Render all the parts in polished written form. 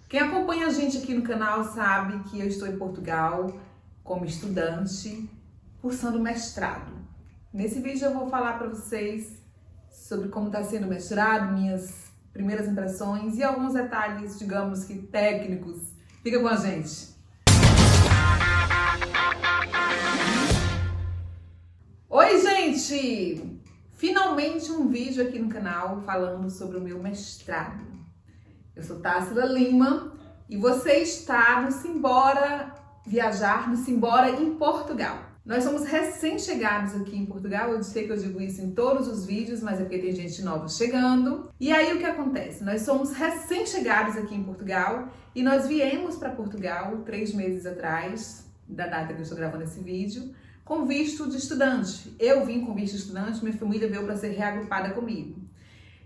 Quem acompanha a gente aqui no canal sabe que eu estou em Portugal como estudante, cursando mestrado. Nesse vídeo eu vou falar para vocês sobre como está sendo o mestrado, minhas primeiras impressões e alguns detalhes, digamos que técnicos. Fica com a gente! Oi, gente! Finalmente um vídeo aqui no canal falando sobre o meu mestrado. Eu sou Tássila Lima e você está no Simbora Viajar, no Simbora em Portugal. Nós somos recém-chegados aqui em Portugal, eu sei que eu digo isso em todos os vídeos, mas é porque tem gente nova chegando. E aí o que acontece? Nós somos recém-chegados aqui em Portugal e nós viemos para Portugal 3 meses atrás, da data que eu estou gravando esse vídeo, com visto de estudante. Eu vim com visto de estudante, minha família veio para ser reagrupada comigo.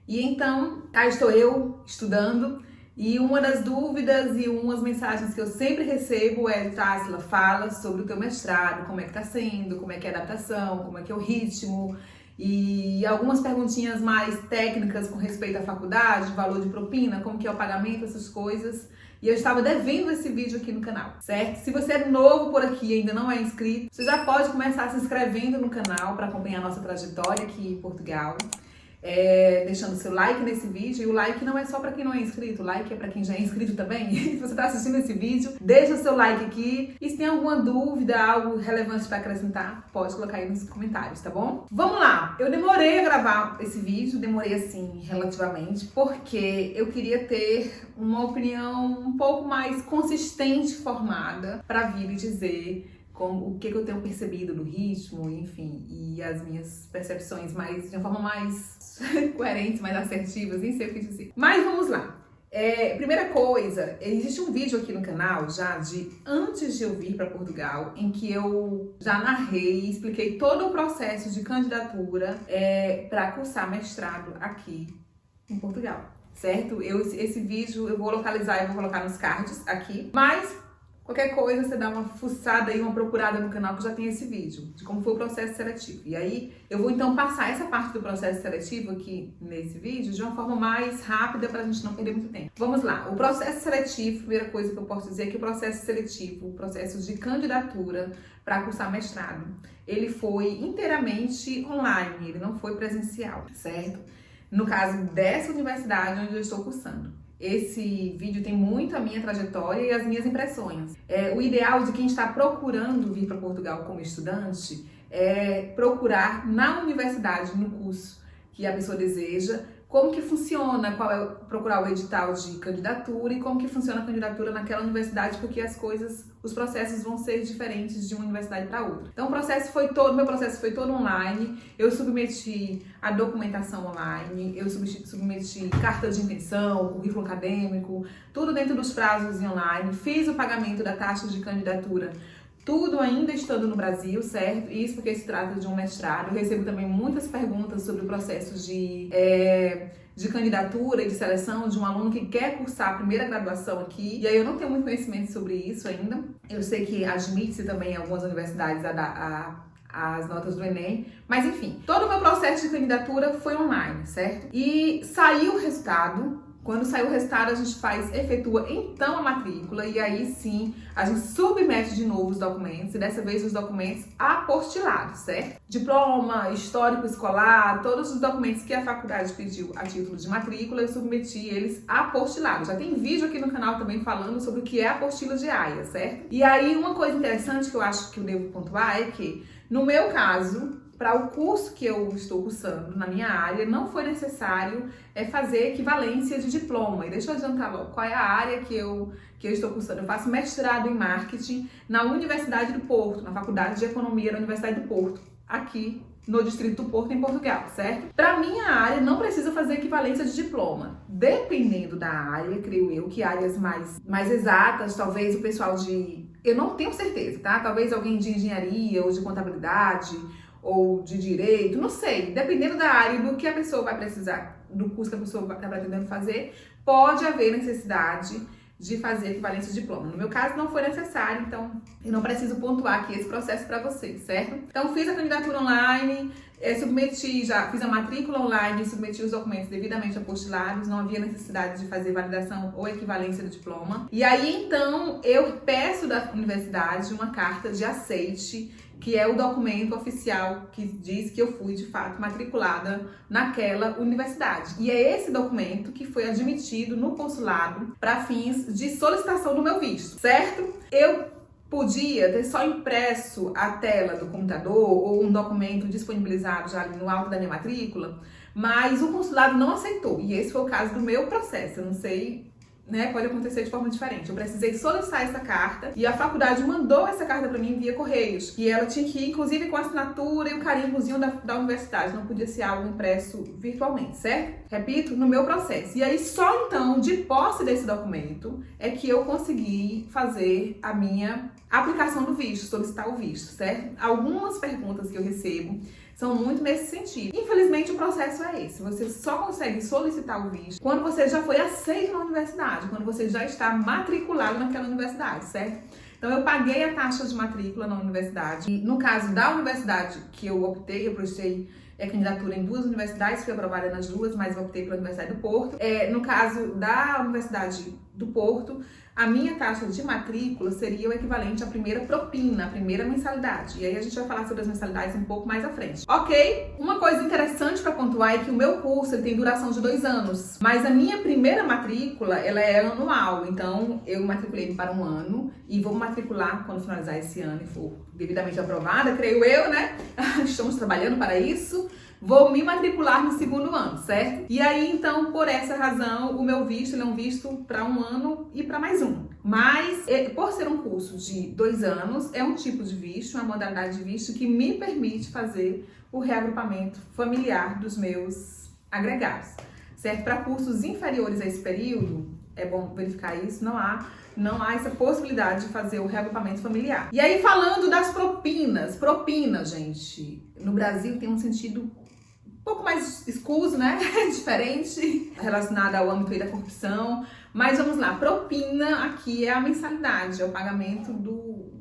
E então, cá estou eu estudando e uma das dúvidas e umas mensagens que eu sempre recebo é: Tássila, fala sobre o teu mestrado, como é que tá sendo, como é que é a adaptação, como é que é o ritmo e algumas perguntinhas mais técnicas com respeito à faculdade, valor de propina, como que é o pagamento, essas coisas. E eu estava devendo esse vídeo aqui no canal, certo? Se você é novo por aqui e ainda não é inscrito, você já pode começar se inscrevendo no canal para acompanhar a nossa trajetória aqui em Portugal. Deixando seu like nesse vídeo, e o like não é só para quem não é inscrito, o like é para quem já é inscrito também. Se você está assistindo esse vídeo, deixa o seu like aqui, e se tem alguma dúvida, algo relevante para acrescentar, pode colocar aí nos comentários, tá bom? Vamos lá, eu demorei a gravar esse vídeo, demorei assim relativamente, porque eu queria ter uma opinião um pouco mais consistente, formada, para vir e dizer o que eu tenho percebido do ritmo, enfim, e as minhas percepções mais, de uma forma mais coerente, mais assertivas, nem sei o que dizer. Mas vamos lá. Primeira coisa, existe um vídeo aqui no canal já de antes de eu vir para Portugal, em que eu já narrei e expliquei todo o processo de candidatura para cursar mestrado aqui em Portugal, certo? Esse vídeo eu vou localizar e vou colocar nos cards aqui, mas qualquer coisa, você dá uma fuçada aí, uma procurada no canal que já tem esse vídeo, de como foi o processo seletivo. E aí, eu vou então passar essa parte do processo seletivo aqui nesse vídeo de uma forma mais rápida pra gente não perder muito tempo. Vamos lá, o processo seletivo, primeira coisa que eu posso dizer é que o processo seletivo, o processo de candidatura para cursar mestrado, ele foi inteiramente online, ele não foi presencial, certo? No caso dessa universidade onde eu estou cursando. Esse vídeo tem muito a minha trajetória e as minhas impressões. O ideal de quem está procurando vir para Portugal como estudante é procurar na universidade, no curso que a pessoa deseja, como que funciona, procurar o edital de candidatura e como que funciona a candidatura naquela universidade, porque os processos vão ser diferentes de uma universidade para outra. Então meu processo foi todo online, eu submeti a documentação online, eu submeti carta de intenção, currículo acadêmico, tudo dentro dos prazos online, fiz o pagamento da taxa de candidatura, tudo ainda estando no Brasil, certo? Isso porque se trata de um mestrado. Eu recebo também muitas perguntas sobre o processo de candidatura e de seleção de um aluno que quer cursar a primeira graduação aqui. E aí eu não tenho muito conhecimento sobre isso ainda. Eu sei que admite-se também em algumas universidades as notas do Enem. Mas enfim, todo o meu processo de candidatura foi online, certo? E saiu o resultado. Quando sair o resultado, a gente efetua então a matrícula e aí sim a gente submete de novo os documentos, e dessa vez os documentos apostilados, certo? Diploma, histórico escolar, todos os documentos que a faculdade pediu a título de matrícula, eu submeti eles apostilados. Já tem vídeo aqui no canal também falando sobre o que é a apostila de AIA, certo? E aí uma coisa interessante que eu acho que eu devo pontuar é que, no meu caso, para o curso que eu estou cursando na minha área, não foi necessário fazer equivalência de diploma. E deixa eu adiantar logo qual é a área que eu estou cursando. Eu faço mestrado em marketing na Universidade do Porto, na Faculdade de Economia da Universidade do Porto, aqui no Distrito do Porto, em Portugal, certo? Para minha área, não precisa fazer equivalência de diploma. Dependendo da área, creio eu, que áreas mais exatas, talvez o pessoal eu não tenho certeza, tá? Talvez alguém de engenharia ou de contabilidade ou de direito, não sei, dependendo da área e do que a pessoa vai precisar, do curso que a pessoa está pretendendo fazer, pode haver necessidade de fazer equivalência de diploma. No meu caso, não foi necessário, então eu não preciso pontuar aqui esse processo para vocês, certo? Então, fiz a candidatura online, fiz a matrícula online, submeti os documentos devidamente apostilados, não havia necessidade de fazer validação ou equivalência do diploma. E aí, então, eu peço da universidade uma carta de aceite, que é o documento oficial que diz que eu fui, de fato, matriculada naquela universidade. E é esse documento que foi admitido no consulado para fins de solicitação do meu visto, certo? Eu podia ter só impresso a tela do computador ou um documento disponibilizado já ali no alto da minha matrícula, mas o consulado não aceitou. E esse foi o caso do meu processo. Eu não sei, né, pode acontecer de forma diferente. Eu precisei solicitar essa carta e a faculdade mandou essa carta para mim via correios. E ela tinha que ir, inclusive, com a assinatura e o carimbozinho da universidade. Não podia ser algo impresso virtualmente, certo? Repito, no meu processo. E aí, só então, de posse desse documento, é que eu consegui fazer a minha aplicação do visto, solicitar o visto, certo? Algumas perguntas que eu recebo são muito nesse sentido. Infelizmente, o processo é esse. Você só consegue solicitar o visto quando você já foi aceito na universidade, quando você já está matriculado naquela universidade, certo? Então, eu paguei a taxa de matrícula na universidade. E no caso da universidade que eu optei, eu prestei candidatura em 2 universidades, fui aprovada nas 2, mas eu optei pela Universidade do Porto. No caso da Universidade do Porto, a minha taxa de matrícula seria o equivalente à primeira propina, a primeira mensalidade. E aí a gente vai falar sobre as mensalidades um pouco mais à frente. Ok? Uma coisa interessante para pontuar é que o meu curso tem duração de 2 anos, mas a minha primeira matrícula, ela é anual. Então, eu matriculei para 1 ano e vou matricular quando finalizar esse ano e for devidamente aprovada, creio eu, né? Estamos trabalhando para isso. Vou me matricular no 2º ano, certo? E aí, então, por essa razão, o meu visto ele é um visto para 1 ano e para mais 1. Mas, por ser um curso de 2 anos, é um tipo de visto, uma modalidade de visto que me permite fazer o reagrupamento familiar dos meus agregados, certo? Para cursos inferiores a esse período, é bom verificar isso, não há essa possibilidade de fazer o reagrupamento familiar. E aí, falando das propinas, gente, no Brasil tem um sentido um pouco mais escuso, né? Diferente, relacionado ao âmbito aí da corrupção. Mas vamos lá, propina aqui é a mensalidade, é o pagamento do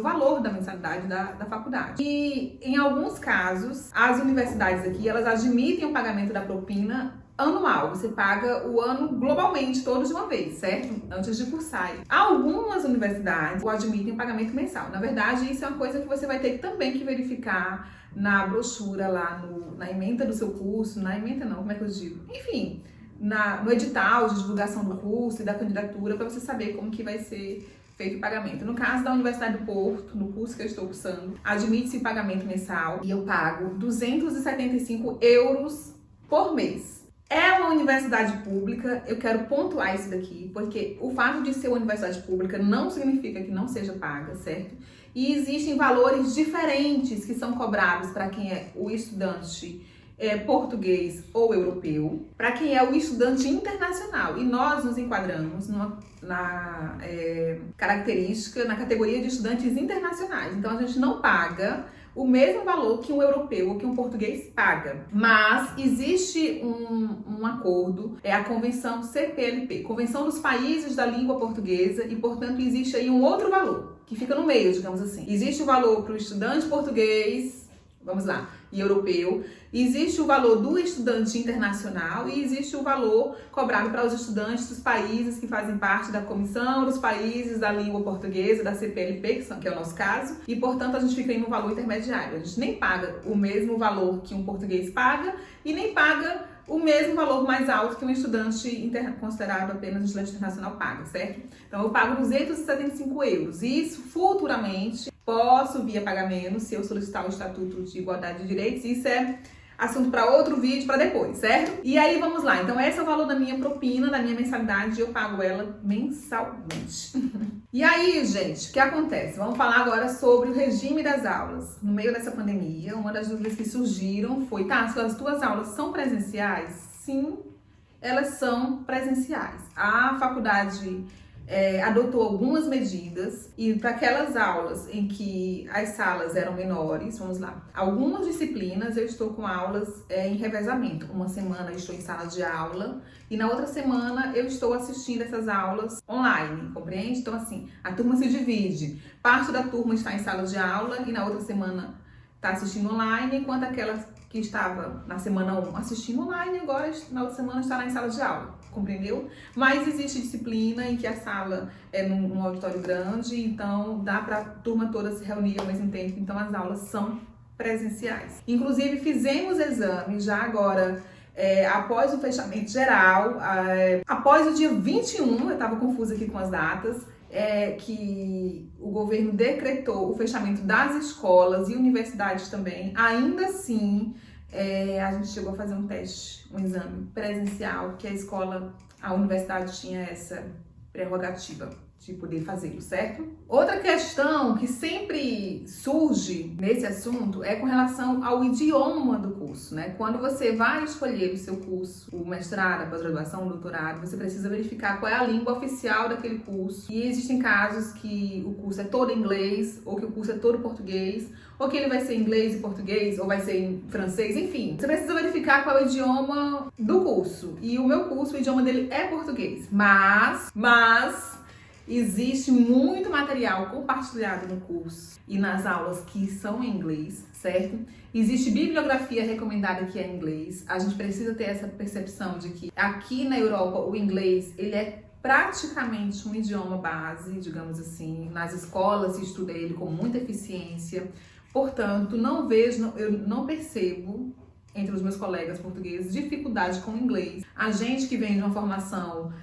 valor da mensalidade da faculdade. E em alguns casos, as universidades aqui, elas admitem o pagamento da propina anual. Você paga o ano globalmente, todos de uma vez, certo? Antes de cursar. Algumas universidades o admitem o pagamento mensal. Na verdade, isso é uma coisa que você vai ter também que verificar na brochura lá, na ementa do seu curso, na ementa não, como é que eu digo? Enfim, no edital de divulgação do curso e da candidatura, para você saber como que vai ser feito o pagamento. No caso da Universidade do Porto, no curso que eu estou cursando, admite-se pagamento mensal e eu pago 275 euros por mês. É uma universidade pública, eu quero pontuar isso daqui, porque o fato de ser uma universidade pública não significa que não seja paga, certo? E existem valores diferentes que são cobrados para quem é o estudante português ou europeu, para quem é o estudante internacional. E nós nos enquadramos na característica, na categoria de estudantes internacionais. Então, a gente não paga o mesmo valor que um europeu ou que um português paga. Mas existe um acordo, é a Convenção CPLP, Convenção dos Países da Língua Portuguesa, e, portanto, existe aí um outro valor, que fica no meio, digamos assim. Existe o valor para o estudante português, vamos lá, e europeu, existe o valor do estudante internacional e existe o valor cobrado para os estudantes dos países que fazem parte da Comissão dos Países da Língua Portuguesa, da CPLP, que é o nosso caso, e, portanto, a gente fica em um valor intermediário. A gente nem paga o mesmo valor que um português paga e nem paga o mesmo valor mais alto que um estudante considerado apenas estudante internacional paga, certo? Então, eu pago 275 euros. E isso, futuramente, posso vir a pagar menos se eu solicitar o Estatuto de Igualdade de Direitos. Isso é assunto para outro vídeo, para depois, certo? E aí, vamos lá. Então, esse é o valor da minha propina, da minha mensalidade, e eu pago ela mensalmente. E aí, gente, o que acontece? Vamos falar agora sobre o regime das aulas. No meio dessa pandemia, uma das dúvidas que surgiram foi, tá, se as tuas aulas são presenciais? Sim, elas são presenciais. A faculdade adotou algumas medidas e para aquelas aulas em que as salas eram menores, vamos lá, algumas disciplinas eu estou com aulas em revezamento. Uma semana eu estou em sala de aula e na outra semana eu estou assistindo essas aulas online, compreende? Então assim, a turma se divide. Parte da turma está em sala de aula e na outra semana está assistindo online, enquanto aquela que estava na semana 1 assistindo online, agora na outra semana estará em sala de aula, compreendeu? Mas existe disciplina em que a sala é num auditório grande, então dá para a turma toda se reunir ao mesmo tempo, então as aulas são presenciais. Inclusive fizemos exame já agora, após o fechamento geral, após o dia 21, eu estava confusa aqui com as datas, que o governo decretou o fechamento das escolas e universidades também. Ainda assim, a gente chegou a fazer um teste, um exame presencial, que a universidade tinha essa prerrogativa de poder fazê-lo, certo? Outra questão que sempre surge nesse assunto é com relação ao idioma do curso, né? Quando você vai escolher o seu curso, o mestrado, a pós-graduação, o doutorado, você precisa verificar qual é a língua oficial daquele curso. E existem casos que o curso é todo em inglês, ou que o curso é todo português, ou que ele vai ser em inglês e português, ou vai ser em francês, enfim. Você precisa verificar qual é o idioma do curso. E o meu curso, o idioma dele é português. Mas existe muito material compartilhado no curso e nas aulas que são em inglês, certo? Existe bibliografia recomendada que é em inglês. A gente precisa ter essa percepção de que aqui na Europa o inglês, ele é praticamente um idioma base, digamos assim. Nas escolas se estuda ele com muita eficiência. Portanto, eu não percebo entre os meus colegas portugueses dificuldade com o inglês. A gente que vem de uma formação,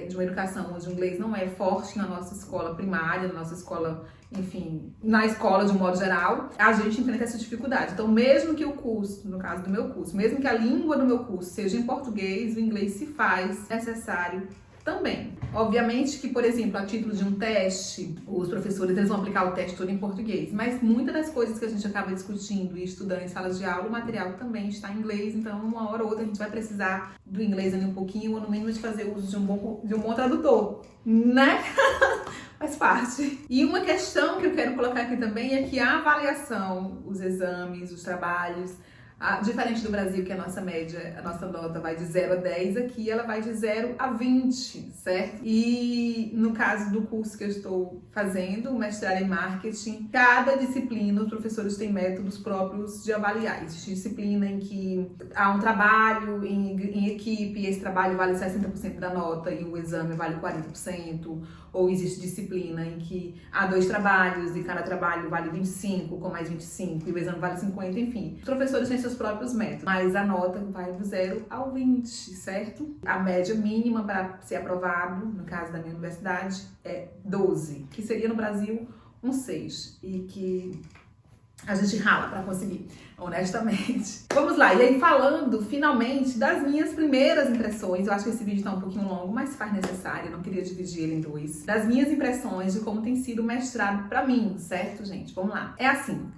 de uma educação onde o inglês não é forte na nossa escola primária, na nossa escola, enfim, na escola de um modo geral, a gente enfrenta essa dificuldade. Então, mesmo que o curso, no caso do meu curso, mesmo que a língua do meu curso seja em português, o inglês se faz necessário também. Obviamente que, por exemplo, a título de um teste, os professores eles vão aplicar o teste todo em português, mas muitas das coisas que a gente acaba discutindo e estudando em salas de aula, o material também está em inglês, então uma hora ou outra a gente vai precisar do inglês ali um pouquinho, ou no mínimo de fazer uso de um bom tradutor, né? Faz parte. E uma questão que eu quero colocar aqui também é que a avaliação, os exames, os trabalhos, diferente do Brasil, que a nossa média, a nossa nota vai de 0 a 10, aqui ela vai de 0 a 20, certo? E no caso do curso que eu estou fazendo, o mestrado em marketing, cada disciplina, os professores têm métodos próprios de avaliar. Existe disciplina em que há um trabalho em equipe, esse trabalho vale 60% da nota e o exame vale 40%, ou existe disciplina em que há 2 trabalhos e cada trabalho vale 25, com mais 25, e o exame vale 50, enfim. Os professores têm seus próprios métodos, mas a nota vai do 0 ao 20, certo? A média mínima para ser aprovado, no caso da minha universidade, é 12, que seria no Brasil um 6, e que a gente rala para conseguir, honestamente. Vamos lá, e aí falando finalmente das minhas primeiras impressões, eu acho que esse vídeo tá um pouquinho longo, mas se faz necessário, eu não queria dividir ele em 2. Das minhas impressões de como tem sido o mestrado pra mim, certo, gente? Vamos lá. É assim,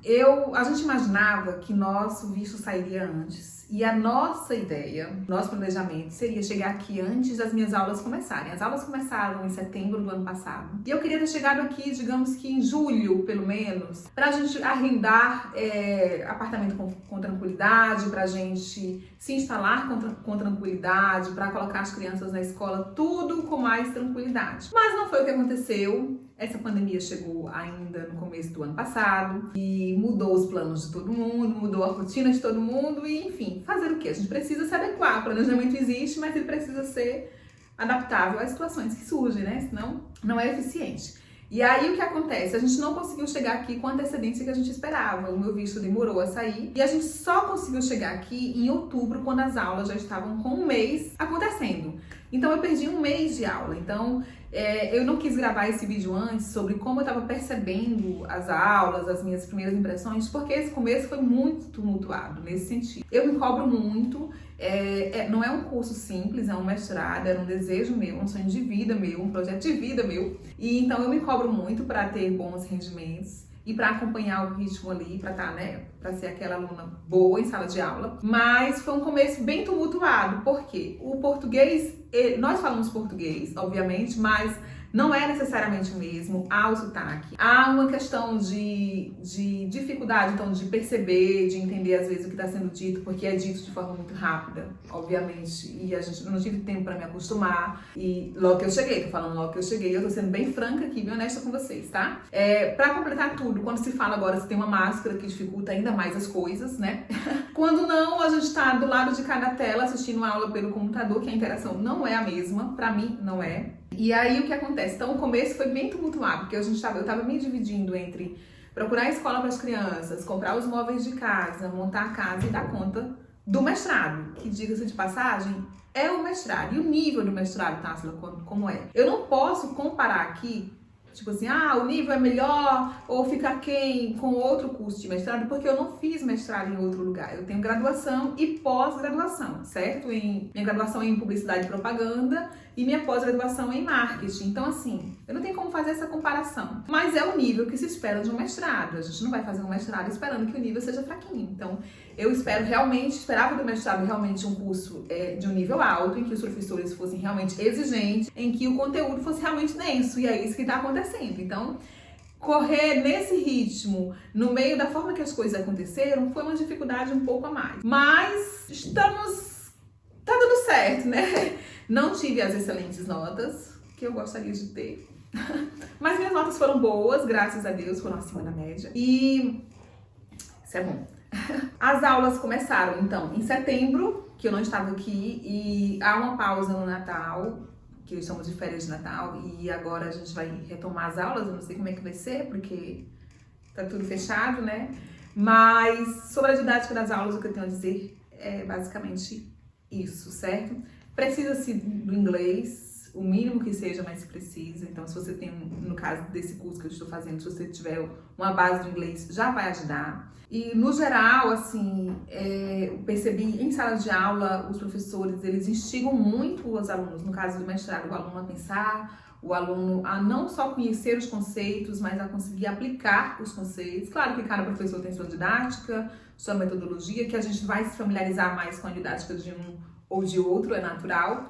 a gente imaginava que nosso visto sairia antes, e a nossa ideia, nosso planejamento seria chegar aqui antes das minhas aulas começarem. As aulas começaram em setembro do ano passado, e eu queria ter chegado aqui, digamos que em julho, pelo menos, pra gente arrendar apartamento com tranquilidade, pra gente se instalar com tranquilidade, pra colocar as crianças na escola, tudo com mais tranquilidade. Mas não foi o que aconteceu. Essa pandemia chegou ainda no começo do ano passado e mudou os planos de todo mundo, mudou a rotina de todo mundo e, enfim, fazer o quê? A gente precisa se adequar. O planejamento existe, mas ele precisa ser adaptável às situações que surgem, né? Senão não é eficiente. E aí o que acontece? A gente não conseguiu chegar aqui com a antecedência que a gente esperava. O meu visto demorou a sair e a gente só conseguiu chegar aqui em outubro, quando as aulas já estavam com um mês acontecendo. Então eu perdi um mês de aula. Então eu não quis gravar esse vídeo antes sobre como eu estava percebendo as aulas, as minhas primeiras impressões, porque esse começo foi muito tumultuado nesse sentido. Eu me cobro muito. Não é um curso simples, é um mestrado, era um desejo meu, um sonho de vida meu, um projeto de vida meu. E então eu me cobro muito para ter bons rendimentos e para acompanhar o ritmo ali, para estar, né, para ser aquela aluna boa em sala de aula. Mas foi um começo bem tumultuado, porque o português, nós falamos português, obviamente, mas não é necessariamente o mesmo, há o sotaque. Há uma questão de dificuldade, então, de perceber, de entender às vezes o que está sendo dito, porque é dito de forma muito rápida, obviamente, e a gente não tive tempo para me acostumar. E logo que eu cheguei, tô falando logo que eu cheguei, eu tô sendo bem franca aqui, bem honesta com vocês, tá? Pra completar tudo, quando se fala agora se tem uma máscara que dificulta ainda mais as coisas, né? Quando não, a gente tá do lado de cada tela assistindo uma aula pelo computador, que a interação não é a mesma, pra mim não é. E aí o que acontece? Então o começo foi bem tumultuado, porque eu tava me dividindo entre procurar escola para as crianças, comprar os móveis de casa, montar a casa e dar conta do mestrado, que, diga-se de passagem, é o mestrado. E o nível do mestrado, Tássila, como é? Eu não posso comparar aqui, tipo assim, o nível é melhor ou fica aquém com outro curso de mestrado, porque eu não fiz mestrado em outro lugar. Eu tenho graduação e pós-graduação, certo? Minha graduação é em publicidade e propaganda e minha pós-graduação é em marketing. Então, assim, eu não tenho como fazer essa comparação. Mas é o nível que se espera de um mestrado. A gente não vai fazer um mestrado esperando que o nível seja fraquinho. Então, eu esperava do mestrado realmente um curso de um nível alto, em que os professores fossem realmente exigentes, em que o conteúdo fosse realmente denso. E é isso que está acontecendo. Então, correr nesse ritmo, no meio da forma que as coisas aconteceram, foi uma dificuldade um pouco a mais. Mas tá dando certo, né? Não tive as excelentes notas que eu gostaria de ter. Mas minhas notas foram boas, graças a Deus, foram acima da média. E isso é bom. As aulas começaram, então, em setembro, que eu não estava aqui, e há uma pausa no Natal, que estamos de férias de Natal, e agora a gente vai retomar as aulas. Eu não sei como é que vai ser, porque tá tudo fechado, né? Mas sobre a didática das aulas, o que eu tenho a dizer é basicamente isso, certo? Precisa-se do inglês, o mínimo que seja, mas se precisa. Então, se você tem, no caso desse curso que eu estou fazendo, se você tiver uma base do inglês, já vai ajudar. E, no geral, assim, eu percebi em sala de aula, os professores, eles instigam muito os alunos, no caso do mestrado, o aluno a pensar, o aluno a não só conhecer os conceitos, mas a conseguir aplicar os conceitos. Claro que cada professor tem sua didática, sua metodologia, que a gente vai se familiarizar mais com a didática de um ou de outro, é natural.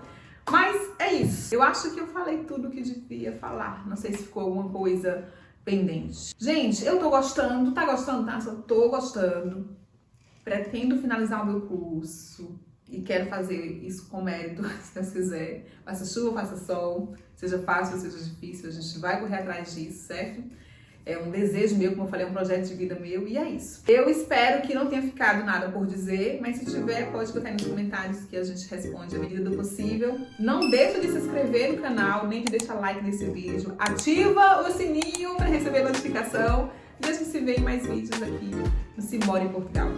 Mas é isso. Eu acho que eu falei tudo o que devia falar. Não sei se ficou alguma coisa pendente. Gente, eu tô gostando. Tá gostando, tá? Eu tô gostando. Pretendo finalizar o meu curso. E quero fazer isso com mérito, se Deus quiser. Faça chuva, faça sol. Seja fácil, seja difícil. A gente vai correr atrás disso, certo? É um desejo meu, como eu falei, é um projeto de vida meu, e é isso. Eu espero que não tenha ficado nada por dizer, mas se tiver, pode botar aí nos comentários que a gente responde à medida do possível. Não deixa de se inscrever no canal, nem de deixar like nesse vídeo. Ativa o sininho para receber notificação. E a gente se vê em mais vídeos aqui no Simbora em Portugal.